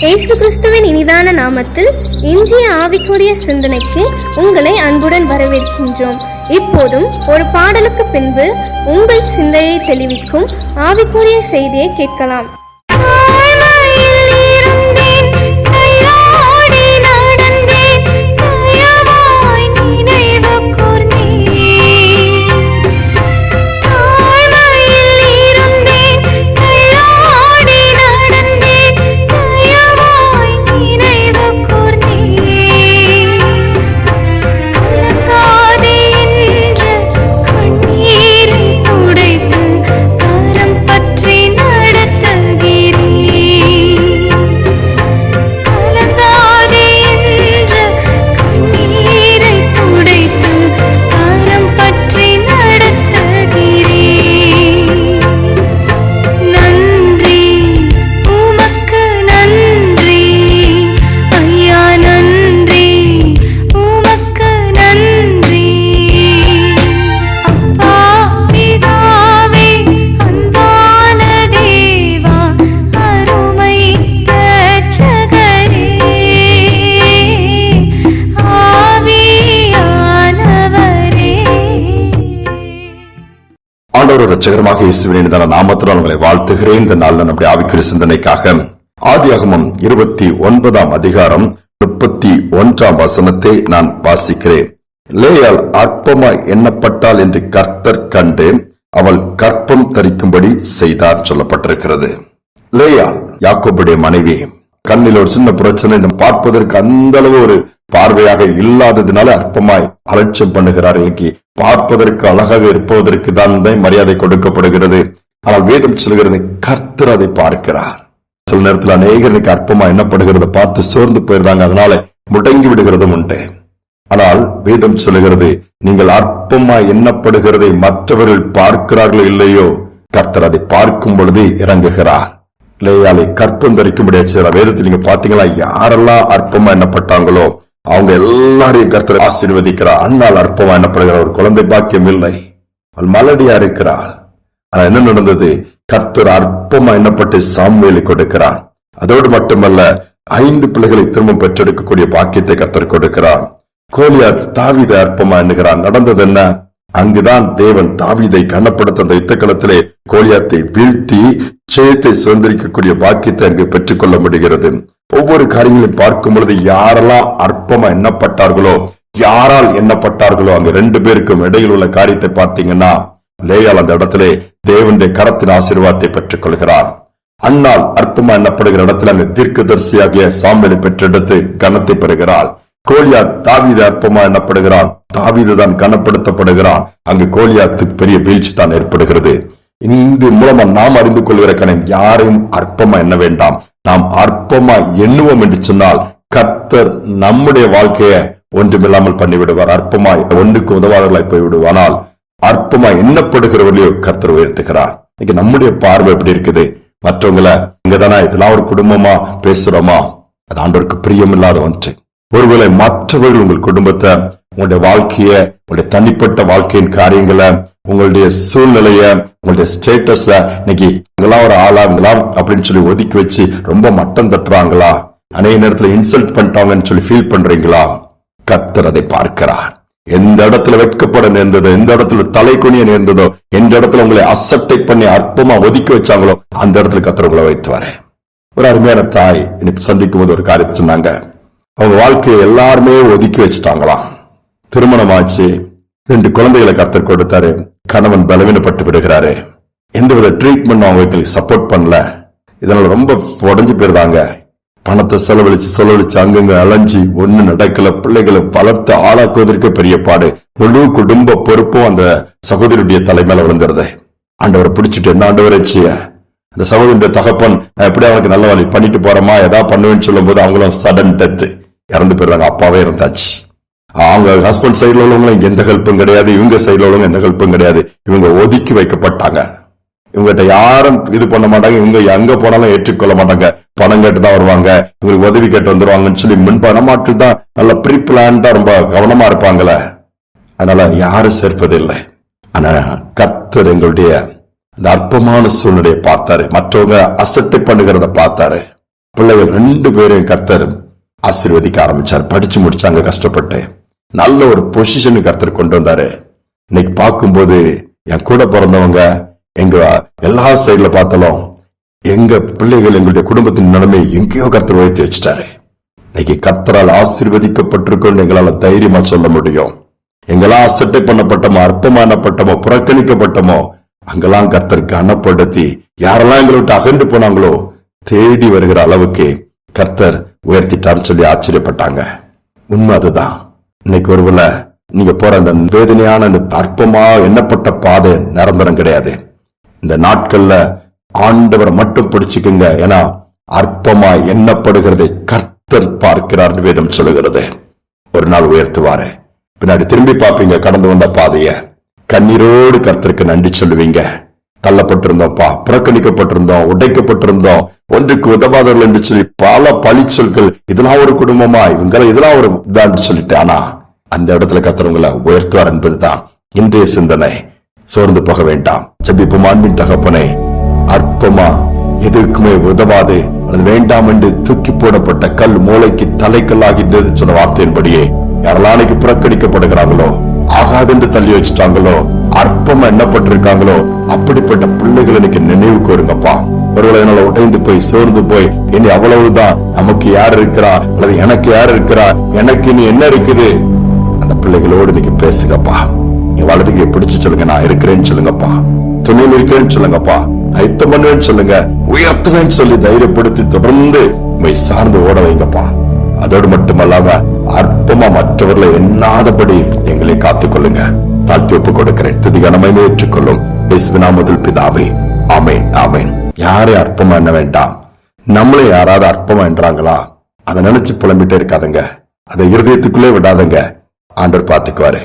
இயேசு கிறிஸ்துவின் இனிதான நாமத்தில் இன்றைய ஆவிக்குரிய சிந்தனைக்கு உங்களை அன்புடன் வரவேற்கின்றோம். இப்போதும் ஒரு பாடலுக்கு பின்பு உங்கள் சிந்தையை தெளிவிக்கும் ஆவிக்குரிய செய்தியை கேட்கலாம். ரட்சகரமாக இயேசுவின் நாமத்தினால் உங்களை வாழ்த்துகிறேன். இந்த நாள் நம்முடைய ஆவிக்குரிய சிந்தனைக்காக ஆதியாகமம் 29 அதிகாரம் 31 வசனத்தை நான் வாசிக்கிறேன். லேயாள் அற்பமாய் எண்ணப்பட்டாள் என்று கர்த்தர் கண்டு அவள் கற்பம் தரிக்கும்படி செய்தார் சொல்லப்பட்டிருக்கிறது. லேயாள் யாக்கோபுடைய மனைவி. கண்ணில் ஒரு சின்ன பிரச்சனை, பார்ப்பதற்கு அந்த அளவு ஒரு பார்வையாக இல்லாததுனால அற்பமாய் அலட்சியம் பண்ணுகிறார். இன்னைக்கு பார்ப்பதற்கு அழகாக இருப்பதற்கு தான் மரியாதை கொடுக்கப்படுகிறது. ஆனால் வேதம் சொல்கிறது கர்த்தர் அதை பார்க்கிறார். சில நேரத்தில் அநேகர் இன்னைக்கு அற்பமா எண்ணப்படுகிறத பார்த்து சோர்ந்து போயிருந்தாங்க, அதனால முடங்கி விடுகிறதும் உண்டு. ஆனால் வேதம் சொல்லுகிறது நீங்கள் அற்பமா எண்ணப்படுகிறதை மற்றவர்கள் பார்க்கிறார்களோ இல்லையோ, கர்த்தர் அதை பார்க்கும் பொழுது இறங்குகிறார். லேயாளை கற்பம் தரிக்கும்படியா செய்யற வேதத்தில் நீங்க பாத்தீங்களா, யாரெல்லாம் அற்பமா எண்ணப்பட்டாங்களோ அவங்க எல்லாரையும் கர்த்தர் ஆசீர்வதிக்கிறார். அண்ணால் அற்பமா எண்ணப்படுகிற ஒரு குழந்தை பாக்கியம் இல்லை, அவள் மலடியா இருக்கிறாள். ஆனா என்ன நடந்தது, கர்த்தர் அற்பமா எண்ணப்பட்டு சாமுவேலை கொடுக்கிறார். அதோடு மட்டுமல்ல 5 பிள்ளைகளை திரும்ப பெற்றெடுக்கக்கூடிய பாக்கியத்தை கர்த்தர் கொடுக்கிறார். கோலியாத் தாவீதை அற்பமா எண்ணுகிறான். நடந்தது என்ன, அங்குதான் தேவன் தாவீதை கனப்படுத்த அந்த யுத்த களத்திலே கோலியாத்தை வீழ்த்தி ஜெயத்தை சுதந்திரிக்கக்கூடிய பாக்கியத்தை அங்கு பெற்றுக் கொள்ள முடிகிறது. ஒவ்வொரு காரியங்களையும் பார்க்கும் பொழுது யாரெல்லாம் அற்பமா எண்ணப்பட்டார்களோ, யாரால் எண்ணப்பட்டார்களோ, அங்க 2 பேருக்கும் இடையில் உள்ள காரியத்தை பார்த்தீங்கன்னா, லேயாள் அந்த இடத்திலே தேவனுடைய கரத்தின் ஆசீர்வாதத்தை பெற்றுக் கொள்கிறார். அன்னாள் அற்பமா எண்ணப்படுகிற இடத்துல அங்கு தீர்க்கதரிசியாகிய சாமுவேலை பெற்றெடுத்து கனத்தை பெறுகிறாள். கோலியாத் தாவீது அற்பமா எண்ணப்படுகிறான், தாவீது தான் கனப்படுத்தப்படுகிறான். அங்கு கோலியாத்துக்கு பெரிய வீழ்ச்சி தான் ஏற்படுகிறது. இந்த மூலமா நாம் அறிந்து கொள்கிற கணம், யாரையும் அற்பமா எண்ண வேண்டாம். நாம் அற்பமா எண்ணுவோம் என்று சொன்னால் கர்த்தர் நம்முடைய வாழ்க்கையை ஒன்றுமில்லாமல் பண்ணிவிடுவார். அற்பமாய் ஒன்றுக்கு உதவாதவர்களாய் போய்விடுவானால் அற்பமா எண்ணப்படுகிறவர்களையோ கர்த்தர் உயர்த்துகிறார். இன்னைக்கு நம்முடைய பார்வை எப்படி இருக்குது, மற்றவங்களை இங்கதானா இதெல்லாம் ஒரு குடும்பமா பேசுறோமா, அது ஆண்டவருக்கு பிரியமில்லாத ஒன்று. ஒருவேளை மற்றவர்கள் உங்கள் குடும்பத்தை, உங்களுடைய வாழ்க்கைய, உங்களுடைய தனிப்பட்ட வாழ்க்கையின் காரியங்களை, உங்களுடைய சூழ்நிலைய, உங்களுடைய ஸ்டேட்டஸ இன்னைக்கு இவங்கெல்லாம் ஒரு ஆளா இவங்களாம் அப்படின்னு சொல்லி ஒதுக்கி வச்சு ரொம்ப மட்டம் தட்டுறாங்களா, அநேக நேரத்துல இன்சல்ட் பண்ணிட்டாங்கன்னு சொல்லி ஃபீல் பண்றீங்களா, கர்த்தர் அதை பார்க்கிறார். எந்த இடத்துல வெட்கப்பட நேர்ந்ததோ, எந்த இடத்துல தலை குனிய நேர்ந்ததோ, எந்த இடத்துல உங்களை அசப்டை பண்ணி அற்பமா ஒதுக்கி வச்சாங்களோ அந்த இடத்துல கர்த்தர் உங்களை வைத்து வர. ஒரு அருமையான தாய் இன்னைக்கு சந்திக்கும் போது ஒரு காரியத்தை சொன்னாங்க. அவங்க வாழ்க்கையை எல்லாருமே ஒதுக்கி வச்சுட்டாங்களாம். திருமணம் ஆச்சு, 2 குழந்தைகளை கர்த்தர் கொடுத்தாரு. கணவன் பலவீனப்பட்டு விடுகிறாரு. எந்தவித ட்ரீட்மெண்ட் அவங்களுக்கு சப்போர்ட் பண்ணல. இதனால ரொம்ப உடஞ்சு போயிருந்தாங்க. பணத்தை செலவழிச்சு அங்கங்க அலைஞ்சி ஒண்ணு நடக்கல. பிள்ளைகளை வளர்த்து ஆளாக்குவதற்கு பெரிய பாடு. முழு குடும்ப பொறுப்பும் அந்த சகோதரியுடைய தலைமையில விழுந்துருது. ஆண்டவரை பிடிச்சிட்டு என்ன ஆண்டவரை அந்த சகோதரியுடைய தகப்பன் எப்படி அவனுக்கு நல்ல வழி பண்ணிட்டு போறோமா ஏதாவது பண்ணுவேன்னு சொல்லும் போது அவங்களும் சடன் டெத் இறந்து போயிருந்தாங்க. அப்பாவே இருந்தாச்சு. அவங்க ஹஸ்பண்ட் சைட்ல உள்ளவங்களும் எந்த ஹெல்ப்பும் கிடையாது, இவங்க சைட்ல உள்ளவங்க எந்த ஹெல்ப்பும் கிடையாது. இவங்க ஒதுக்கி வைக்கப்பட்டாங்க. இவங்ககிட்ட யாரும் இது பண்ண மாட்டாங்க. இவங்க எங்க போனாலும் ஏற்றுக்கொள்ள மாட்டாங்க. பணம் கேட்டு தான் வருவாங்க, இவங்களுக்கு உதவி கேட்டு வந்துருவாங்கன்னு சொல்லி பணமாற்று தான் நல்ல ப்ரீ பிளான்டா ரொம்ப கவனமா இருப்பாங்களே. அதனால யாரும் சேர்ப்பதில்லை. ஆனா கர்த்தர் எங்களுடைய அந்த அற்பமான சூழ்நிலையை பார்த்தாரு. மற்றவங்க அசட்டை பண்ணுகிறத பார்த்தாரு. பிள்ளைகள் 2 பேரையும் கர்த்தர் ஆசீர்வதிக்க ஆரம்பிச்சார். படிச்சு முடிச்சாங்க கஷ்டப்பட்டு. நல்ல ஒரு பொசிஷன் கர்த்தர் கொண்டு வந்தாரு. இன்னைக்கு பார்க்கும்போது என் கூட பிறந்தவங்க எங்க எல்லா சைடுல பார்த்தாலும் எங்க பிள்ளைகள் எங்களுடைய குடும்பத்தின் நிலைமை எங்கேயோ கர்த்தர் உயர்த்தி வச்சுட்டாரு. இன்னைக்கு கர்த்தரால் ஆசீர்வதிக்கப்பட்டிருக்கோம் எங்களால தைரியமா சொல்ல முடியும். எங்கெல்லாம் அசட்டை பண்ணப்பட்டோமோ, அற்பமானப்பட்டமோ, புறக்கணிக்கப்பட்டமோ அங்கெல்லாம் கர்த்தர் கனப்படுத்தி யாரெல்லாம் எங்களை விட்டு அகன்று போனாங்களோ தேடி வருகிற அளவுக்கு கர்த்தர் உயர்த்திட்டார்னு சொல்லி ஆச்சரியப்பட்டாங்க. உண்மை அதுதான். இன்னைக்கு ஒருவேளை நீங்க போற அந்த வேதனையான இந்த அற்பமா எண்ணப்பட்ட பாதை நிரந்தரம் கிடையாது. இந்த நாட்கள்ல ஆண்டவரை மட்டும் பிடிச்சுக்குங்க. ஏன்னா அற்பமா எண்ணப்படுகிறதை கர்த்தர் பார்க்கிறார் வேதம் சொல்லுகிறது. ஒரு நாள் உயர்த்துவாரு. பின்னாடி திரும்பி பார்ப்பீங்க கடந்து வந்த பாதைய. கண்ணீரோடு கர்த்தருக்கு நன்றி சொல்லுவீங்க. தள்ளப்பட்டிருந்தோம்ப்பா, புறக்கணிக்கப்பட்டிருந்தோம், உடைக்கப்பட்டிருந்தோம், ஒன்றுக்கு உதவாதவர்கள் என்று சொல்லி பல பழி சொற்கள், இதெல்லாம் ஒரு குடும்பமா, இவங்க இதெல்லாம் ஒரு இதான் சொல்லிட்டு, ஆனா அந்த இடத்துல கர்த்தர் உங்களை உயர்த்துவார் என்பதுதான் இன்றைய சிந்தனை. சோர்ந்து போக வேண்டாம். ஜெபிப்போம். அன்பின் தகப்பனே, அற்பமா எதுக்குமே உதவாது அது வேண்டாம் என்று தூக்கி போடப்பட்ட கல் மூளைக்கு தலைக்கல்லாகின்றது சொன்ன வார்த்தையின்படியே யாரெல்லாம் புறக்கணிக்கப்படுகிறாங்களோ, ஆகாது என்று தள்ளி வச்சுட்டாங்களோ, அற்பமா எண்ணப்பட்டிருக்காங்களோ, அப்படிப்பட்ட பிள்ளைகளை இன்னைக்கு நினைவு கூறுங்கப்பா. ஒருவேளை என்னால உடைந்து போய் சோர்ந்து போய் இனி அவ்வளவுதான், நமக்கு யார் இருக்கிறா அல்லது எனக்கு யார் இருக்கிறா, எனக்கு இனி என்ன இருக்குது, அந்த பிள்ளைகளோடு இன்னைக்கு பேசுங்கப்பா. என் வலதுக்கு பிடிச்சு சொல்லுங்க, நான் இருக்கிறேன்னு சொல்லுங்கப்பா, துணையில் இருக்கிறேன்னு சொல்லுங்கப்பா, ஐத்தம் பண்ணுவேன்னு சொல்லுங்க, உயர்த்துவேன்னு சொல்லி தைரியப்படுத்தி தொடர்ந்து சார்ந்து ஓட வைங்கப்பா. அதோடு மட்டுமல்லாம அற்பமா மற்றவர்களை எண்ணாதபடி எங்களை காத்துக்கொள்ளுங்க. தாழ்த்தி ஒப்புக் கொடுக்கிறேன். துதி கனமை ஏற்றுக்கொள்ளும் இயேசுவின் நாமத்தில் பிதாவே, ஆமென், ஆமென். யாரையும் அற்பமா எண்ண வேண்டாம். நம்மளே யாராவது அற்பமா என்றாங்களா அதை நினைச்சு புலம்பிட்டே இருக்காதுங்க. அதை இருதயத்துக்குள்ளே விடாதங்க. ஆண்டவர் பார்த்துக்குவாரு.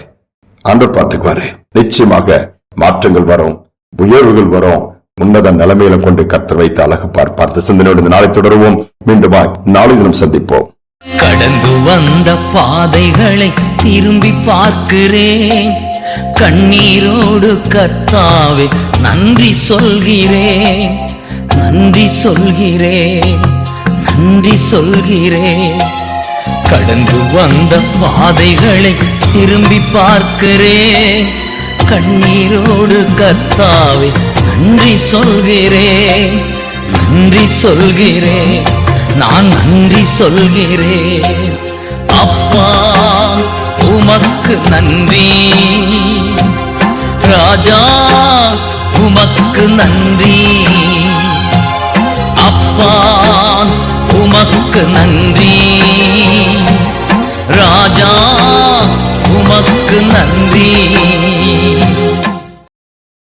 ஆண்டவர் பார்த்துக்குவாரு. நிச்சயமாக மாற்றங்கள் வரும், உயர்வுகள் வரும். உன்னத நிலைமையில கொண்டு கர்த்தர் வைத்து அழகு பார்த்து சிந்தனையோடு நாளை தொடருவோம். மீண்டுமா நாளை தினம் சந்திப்போம். கடந்து வந்த பாதைகளை திரும்பி பார்க்கிறேன். கண்ணீரோடு கர்த்தாவே நன்றி சொல்கிறேன், நன்றி சொல்கிறேன், நன்றி சொல்கிறேன். கடந்து வந்த பாதைகளை திரும்பி பார்க்கிறேன். கண்ணீரோடு கர்த்தாவே நன்றி சொல்கிறேன், நன்றி சொல்கிறேன், நான் நன்றி சொல்கிறேன். அப்பா உமக்கு நன்றி, ராஜா உமக்கு நன்றி. அப்பா உமக்கு நன்றி,